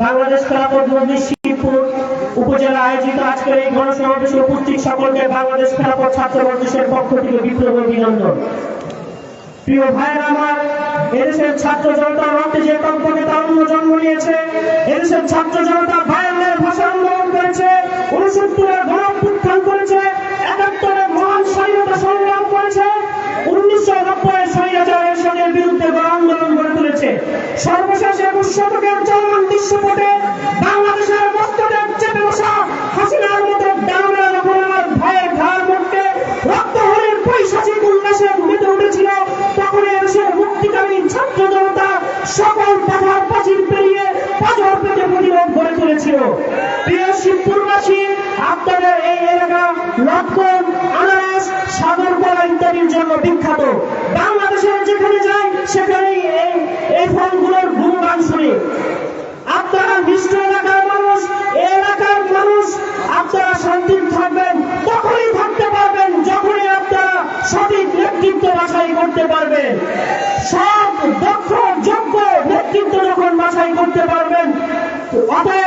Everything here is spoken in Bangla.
বাংলাদেশ খেলাফত মজলিস শিবপুর উপজেলা আয়োজিত আজকের এই গণসমাবেশে উপস্থিত সকলকে বাংলাদেশ খেলাফত ছাত্র মজলিসের পক্ষ থেকে বিপ্লবী অভিনন্দন। প্রিয় ভাইয়েরা আমার, এদেশের ছাত্র জনতার রক্তে যে কম্পনে তারুণ্য জন্ম নিয়েছে, এদেশের ছাত্র জনতা ভাইয়ের ভাষা আন্দোলন করেছে, 69-এর গণঅভ্যুত্থান করেছে, 71-এর মহান স্বাধীনতা সংগ্রাম করেছে, 1990-এর স্বৈরাচারের সঙ্গে বিরুদ্ধে গণ আন্দোলন গড়ে তুলেছে। সর্বশেষ 21 শতকের চলমান দৃশ্যপটে বাংলাদেশের মস্তকে চেপে বসা হাসিনার মতো ডানরা যখন আমার ভাইয়ের ঘাড় মধ্যে রক্তহরের পৈশাচিক উল্লাসে মেতে উঠেছিল, তখন এদেশের মুক্তিকামী ছাত্র জনতা সকল বাধার প্রাচীর পেরিয়ে পাথর পেতে প্রতিরোধ গড়ে তুলেছিল। প্রিয় শিবপুরবাসী, আপনাদের এই এলাকা লটকন, আনারস, সাগরকলা ইত্যাদির জন্য বিখ্যাত। বাংলাদেশের যেখানে যায় সেখানেই এই ফলগুলোর গুণগান শুনি। আপনারা মিষ্ট এলাকার মানুষ, এলাকার মানুষ, আপনারা শান্তি থাকবেন, তখনই থাকতে পারবেন যখনই আপনারা সঠিক নেতৃত্ব বাছাই করতে পারবেন। সব দক্ষ যোগ্য নেতৃত্ব যখন বাছাই করতে পারবেন, অতএব